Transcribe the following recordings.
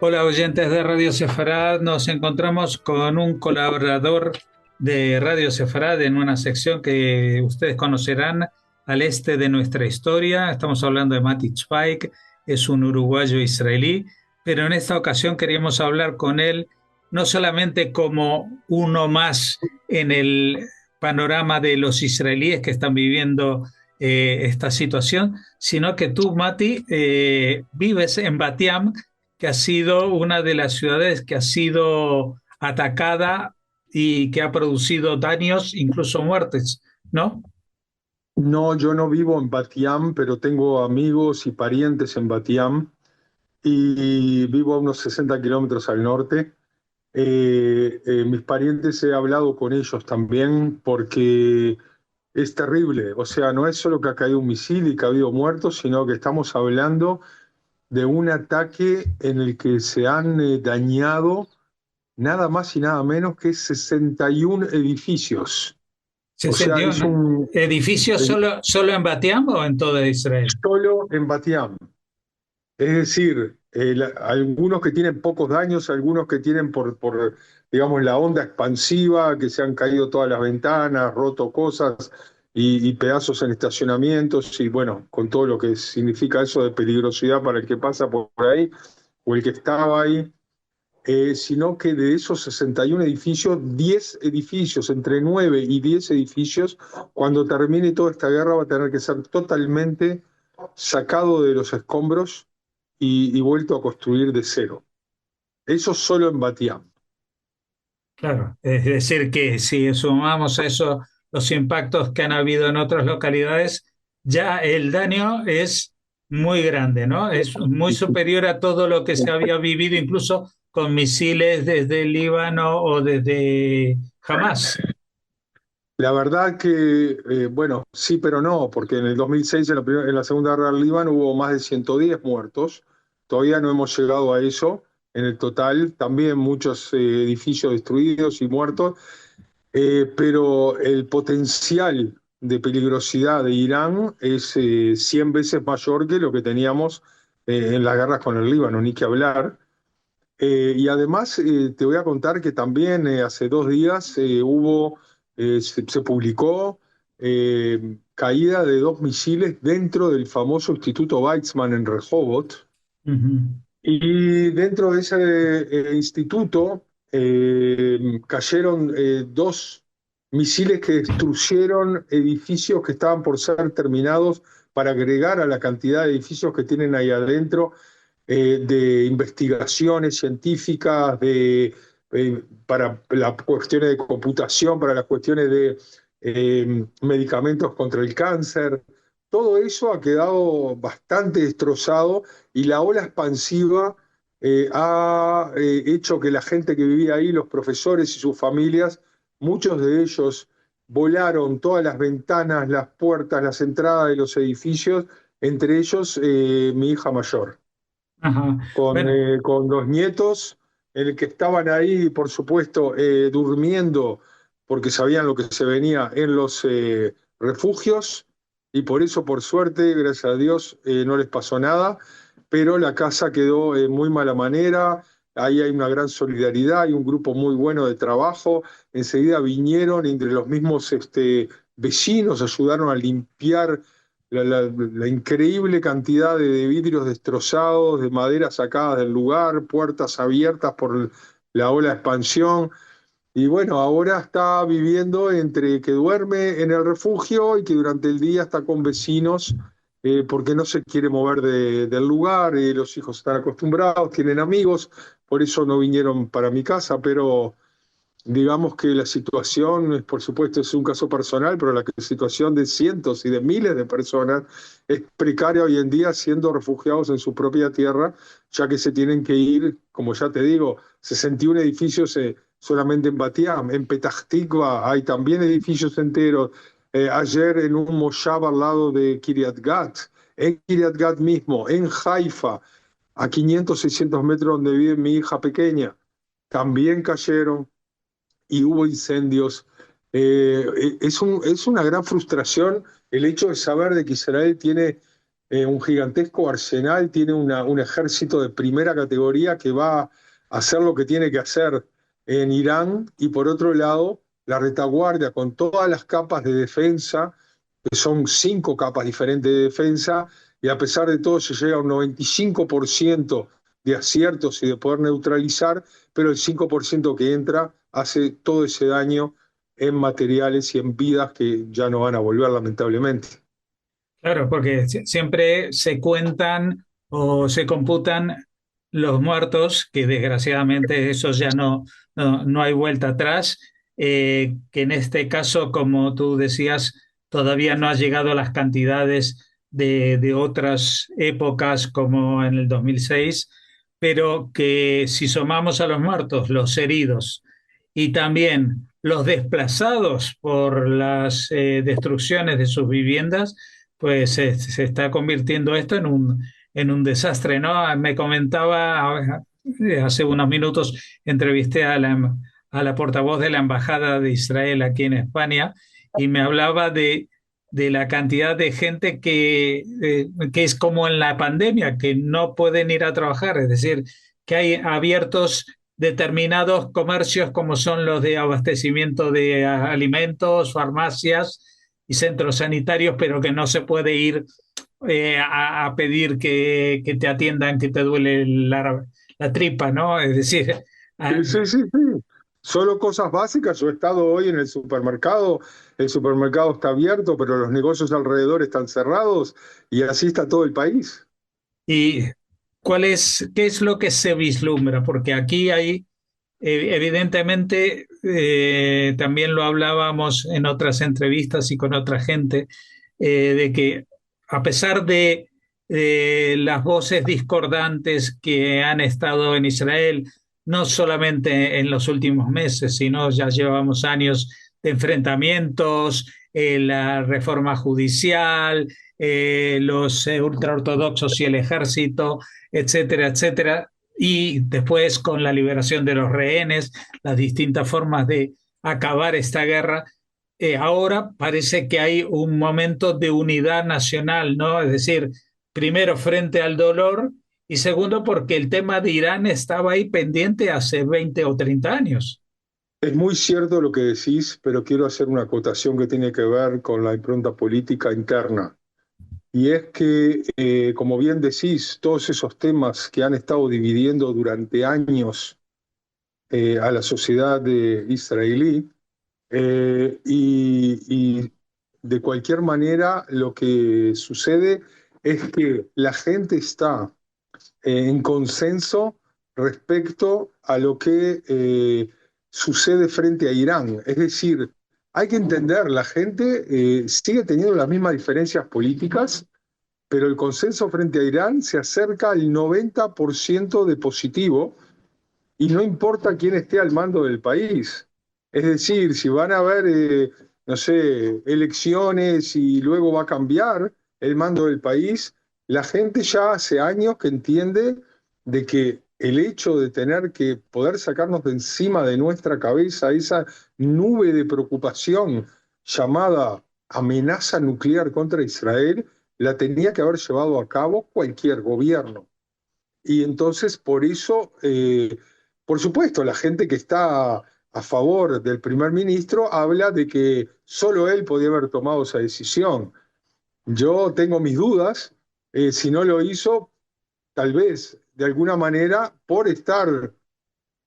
Hola oyentes de Radio Sefarad, nos encontramos con un colaborador de Radio Sefarad en una sección que ustedes conocerán al este de nuestra historia. Estamos hablando de Mati Spike, es un uruguayo israelí, pero en esta ocasión queríamos hablar con él no solamente como uno más en el panorama de los israelíes que están viviendo esta situación, sino que tú, Mati, vives en Bat Yam, que ha sido una de las ciudades que ha sido atacada y que ha producido daños, incluso muertes, ¿no? No, yo no vivo en Bat Yam, pero tengo amigos y parientes en Bat Yam y vivo a unos 60 kilómetros al norte. Mis parientes he hablado con ellos también porque es terrible. O sea, no es solo que ha caído un misil y que ha habido muertos, sino que estamos hablando de un ataque en el que se han dañado nada más y nada menos que 61 edificios. O sea, es 61 un... edificios eh, solo en Bat Yam o en toda Israel. solo en Bat Yam. Es decir, algunos que tienen pocos daños, algunos que tienen digamos, la onda expansiva, que se han caído todas las ventanas, roto cosas y pedazos en estacionamientos, y bueno, con todo lo que significa eso de peligrosidad para el que pasa por ahí o el que estaba ahí. Sino que de esos 61 edificios, 10 edificios, entre 9 y 10 edificios, cuando termine toda esta guerra va a tener que ser totalmente sacado de los escombros y vuelto a construir de cero. Eso solo en Batián. Claro, es decir, que si sumamos a eso los impactos que han habido en otras localidades, ya el daño es muy grande, ¿no? Es muy superior a todo lo que se había vivido, incluso con misiles desde el Líbano o desde Hamas. La verdad que, bueno, sí, pero no, porque en el 2006, en la Segunda Guerra del Líbano, hubo más de 110 muertos. Todavía no hemos llegado a eso en el total. También muchos edificios destruidos y muertos. Pero el potencial de peligrosidad de Irán es 100 veces mayor que lo que teníamos en las guerras con el Líbano, ni que hablar. Y además te voy a contar que también hace 2 días se publicó caída de 2 misiles dentro del famoso Instituto Weizmann en Rehovot. Ujú. Y dentro de ese instituto cayeron 2 misiles que destruyeron edificios que estaban por ser terminados para agregar a la cantidad de edificios que tienen ahí adentro, de investigaciones científicas, para las cuestiones de computación, para las cuestiones de medicamentos contra el cáncer. Todo eso ha quedado bastante destrozado y la ola expansiva ha hecho que la gente que vivía ahí, los profesores y sus familias, muchos de ellos volaron todas las ventanas, las puertas, las entradas de los edificios, entre ellos mi hija mayor, Ajá. Bueno, con 2 nietos, en el que estaban ahí, por supuesto, durmiendo porque sabían lo que se venía en los refugios, y por eso, por suerte, gracias a Dios, no les pasó nada, pero la casa quedó en muy mala manera. Ahí hay una gran solidaridad, hay un grupo muy bueno de trabajo. Enseguida vinieron entre los mismos vecinos, ayudaron a limpiar la increíble cantidad de vidrios destrozados, de madera sacadas del lugar, puertas abiertas por la ola de expansión. Y bueno, ahora está viviendo entre que duerme en el refugio y que durante el día está con vecinos, porque no se quiere mover del lugar. Los hijos están acostumbrados, tienen amigos, por eso no vinieron para mi casa, pero digamos que la situación, por supuesto, es un caso personal, pero la situación de cientos y de miles de personas es precaria hoy en día, siendo refugiados en su propia tierra, ya que se tienen que ir, como ya te digo, 61 edificios solamente en Bat Yam. En Petah Tikva hay también edificios enteros. Ayer en un moshav al lado de Kiryat Gat, en Kiryat Gat mismo, en Haifa, a 500, 600 metros donde vive mi hija pequeña, también cayeron y hubo incendios. Es una gran frustración el hecho de saber de que Israel tiene un gigantesco arsenal, tiene un ejército de primera categoría que va a hacer lo que tiene que hacer en Irán, y por otro lado, la retaguardia con todas las capas de defensa, que son 5 capas diferentes de defensa, y a pesar de todo se llega a un 95% de aciertos y de poder neutralizar, pero el 5% que entra hace todo ese daño en materiales y en vidas que ya no van a volver, lamentablemente. Claro, porque siempre se cuentan o se computan los muertos, que desgraciadamente eso ya no hay vuelta atrás, que en este caso, como tú decías, todavía no ha llegado a las cantidades de otras épocas como en el 2006, pero que si sumamos a los muertos, los heridos y también los desplazados por las destrucciones de sus viviendas, pues se está convirtiendo esto en un desastre, ¿no? Me comentaba hace unos minutos, entrevisté a la portavoz de la Embajada de Israel aquí en España y me hablaba de la cantidad de gente que es como en la pandemia, que no pueden ir a trabajar, es decir, que hay abiertos determinados comercios como son los de abastecimiento de alimentos, farmacias y centros sanitarios, pero que no se puede ir a pedir que te atiendan, que te duele la tripa, ¿no? Es decir, Sí, sí, sí, sí. Solo cosas básicas. Yo he estado hoy en el supermercado está abierto, pero los negocios alrededor están cerrados, y así está todo el país. ¿y qué es lo que se vislumbra? Porque aquí hay, evidentemente, también lo hablábamos en otras entrevistas y con otra gente, de que a pesar de las voces discordantes que han estado en Israel, no solamente en los últimos meses, sino ya llevamos años de enfrentamientos, la reforma judicial, los ultraortodoxos y el ejército, etcétera, etcétera. Y después con la liberación de los rehenes, las distintas formas de acabar esta guerra, ahora parece que hay un momento de unidad nacional, ¿no? Es decir, primero frente al dolor y segundo porque el tema de Irán estaba ahí pendiente hace 20 o 30 años. Es muy cierto lo que decís, pero quiero hacer una acotación que tiene que ver con la impronta política interna. Y es que, como bien decís, todos esos temas que han estado dividiendo durante años a la sociedad israelí, y de cualquier manera lo que sucede es que la gente está en consenso respecto a lo que sucede frente a Irán. Es decir, hay que entender, la gente sigue teniendo las mismas diferencias políticas, pero el consenso frente a Irán se acerca al 90% de positivo, y no importa quién esté al mando del país. Es decir, si van a haber, no sé, elecciones y luego va a cambiar el mando del país, la gente ya hace años que entiende de que el hecho de tener que poder sacarnos de encima de nuestra cabeza esa nube de preocupación llamada amenaza nuclear contra Israel, la tenía que haber llevado a cabo cualquier gobierno. Y entonces, por eso, por supuesto, la gente que está a favor del primer ministro habla de que solo él podía haber tomado esa decisión. Yo tengo mis dudas, si no lo hizo, tal vez de alguna manera por estar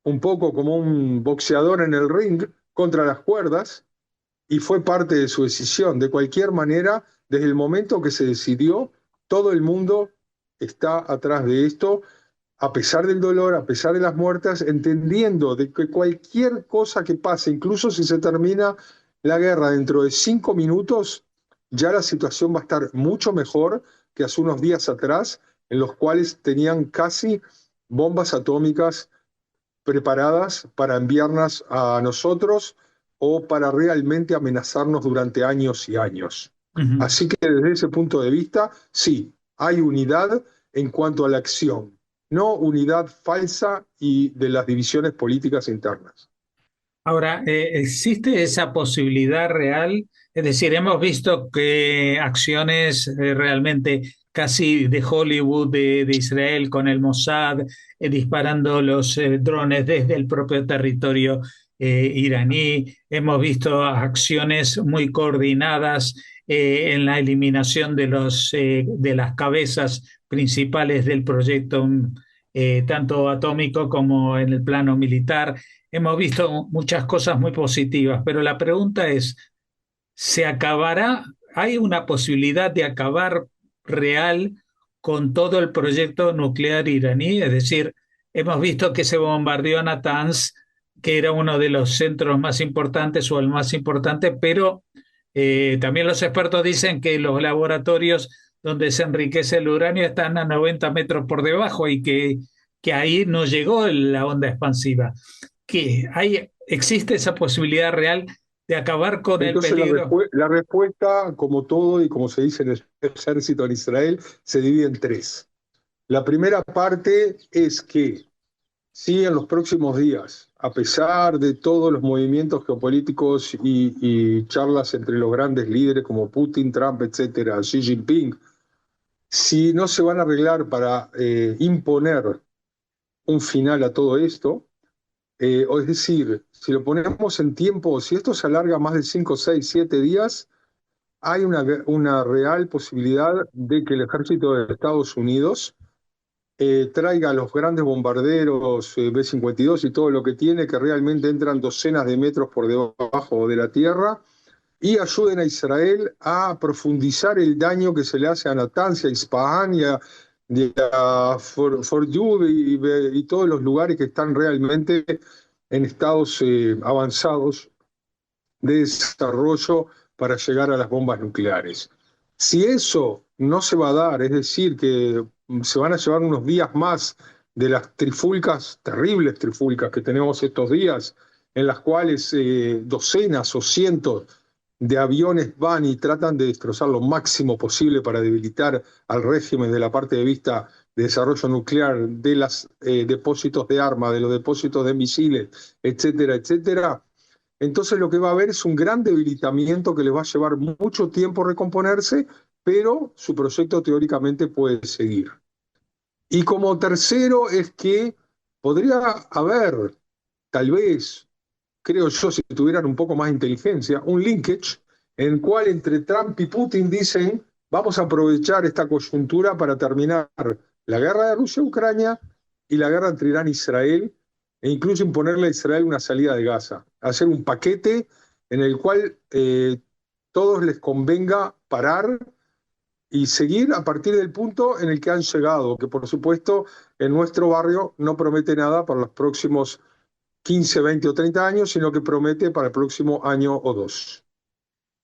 un poco como un boxeador en el ring contra las cuerdas, y fue parte de su decisión. De cualquier manera, desde el momento que se decidió, todo el mundo está atrás de esto, a pesar del dolor, a pesar de las muertes, entendiendo de que cualquier cosa que pase, incluso si se termina la guerra dentro de 5 minutos, ya la situación va a estar mucho mejor que hace unos días atrás, en los cuales tenían casi bombas atómicas preparadas para enviarlas a nosotros o para realmente amenazarnos durante años y años. Uh -huh. Así que desde ese punto de vista, sí, hay unidad en cuanto a la acción, no unidad falsa y de las divisiones políticas internas. Ahora, ¿existe esa posibilidad real? Es decir, hemos visto que acciones realmente casi de Hollywood de Israel con el Mossad, disparando los drones desde el propio territorio iraní. Hemos visto acciones muy coordinadas en la eliminación de las cabezas principales del proyecto, tanto atómico como en el plano militar. Hemos visto muchas cosas muy positivas, pero la pregunta es, ¿se acabará? ¿Hay una posibilidad de acabar real con todo el proyecto nuclear iraní? Es decir, hemos visto que se bombardeó Natanz, que era uno de los centros más importantes o el más importante, pero también los expertos dicen que los laboratorios donde se enriquece el uranio están a 90 metros por debajo y que ahí no llegó la onda expansiva. ¿Existe esa posibilidad real de acabar con el Entonces peligro? la respuesta, como todo y como se dice en el ejército en Israel, se divide en tres. La primera parte es que si en los próximos días, a pesar de todos los movimientos geopolíticos y charlas entre los grandes líderes como Putin, Trump, etcétera, Xi Jinping, si no se van a arreglar para imponer un final a todo esto, o es decir, si lo ponemos en tiempo, si esto se alarga más de 5, 6, 7 días, hay una real posibilidad de que el ejército de Estados Unidos traiga los grandes bombarderos B-52 y todo lo que tiene, que realmente entran docenas de metros por debajo de la tierra, y ayuden a Israel a profundizar el daño que se le hace a Natanz, a Isfahan y a Fordow y todos los lugares que están realmente en estados avanzados de desarrollo para llegar a las bombas nucleares. Si eso no se va a dar, es decir, que se van a llevar unos días más de las trifulcas, terribles trifulcas que tenemos estos días, en las cuales docenas o cientos de aviones van y tratan de destrozar lo máximo posible para debilitar al régimen de la parte de vista de desarrollo nuclear, de los depósitos de armas, de los depósitos de misiles, etcétera, etcétera. Entonces lo que va a haber es un gran debilitamiento que les va a llevar mucho tiempo recomponerse, pero su proyecto teóricamente puede seguir. Y como tercero es que podría haber, tal vez, creo yo, si tuvieran un poco más de inteligencia, un linkage en el cual entre Trump y Putin dicen, vamos a aprovechar esta coyuntura para terminar la guerra de Rusia-Ucrania y la guerra entre Irán e Israel, e incluso imponerle a Israel una salida de Gaza, hacer un paquete en el cual todos les convenga parar y seguir a partir del punto en el que han llegado, que por supuesto en nuestro barrio no promete nada para los próximos 15, 20 o 30 años, sino que promete para el próximo año o dos.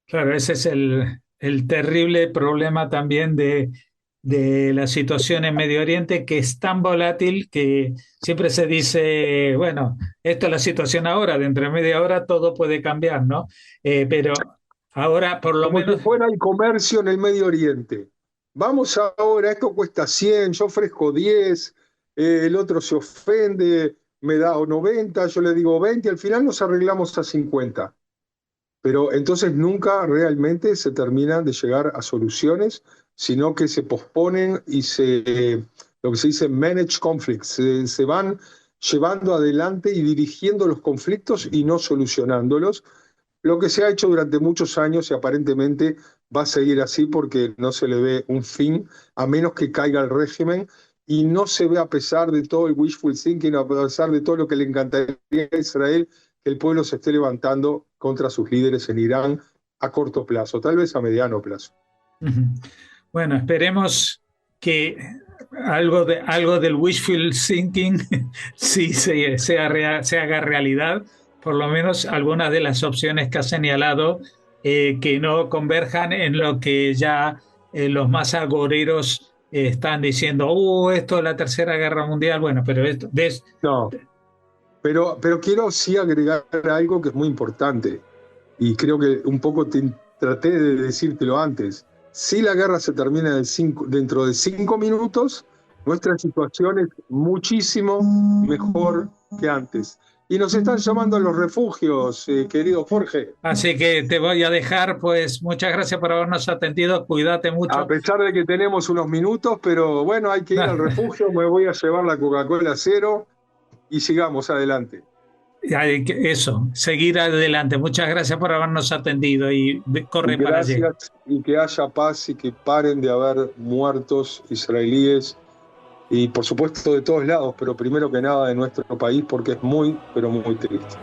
Claro, ese es el terrible problema también de la situación en Medio Oriente, que es tan volátil que siempre se dice, bueno, esto es la situación ahora, dentro de media hora todo puede cambiar, ¿no? Pero ahora, por lo Como si menos, fuera el comercio en el Medio Oriente. Vamos ahora, esto cuesta 100, yo ofrezco 10, el otro se ofende, me da 90, yo le digo 20, al final nos arreglamos a 50. Pero entonces nunca realmente se terminan de llegar a soluciones, sino que se posponen y lo que se dice manage conflicts, se van llevando adelante y dirigiendo los conflictos y no solucionándolos, lo que se ha hecho durante muchos años y aparentemente va a seguir así porque no se le ve un fin, a menos que caiga el régimen, y no se ve, a pesar de todo el wishful thinking, a pesar de todo lo que le encantaría a Israel, que el pueblo se esté levantando contra sus líderes en Irán a corto plazo, tal vez a mediano plazo. bueno, esperemos que algo del wishful thinking sí se haga realidad, por lo menos algunas de las opciones que ha señalado, que no converjan en lo que ya los más agoreros están diciendo, esto es la Tercera Guerra Mundial. Bueno, pero No, pero quiero sí agregar algo que es muy importante, y creo que un poco traté de decírtelo antes. Si la guerra se termina dentro de 5 minutos, nuestra situación es muchísimo mejor que antes. y nos están llamando a los refugios, querido Jorge. Así que te voy a dejar, pues muchas gracias por habernos atendido, cuídate A mucho. pesar de que tenemos unos minutos, pero bueno, hay que ir al refugio, me voy a llevar la Coca-Cola cero y sigamos adelante. Eso, seguir adelante. Muchas gracias por habernos atendido y corre para allí. Gracias y que haya paz y que paren de haber muertos israelíes y por supuesto de todos lados, pero primero que nada de nuestro país porque es muy, pero muy triste.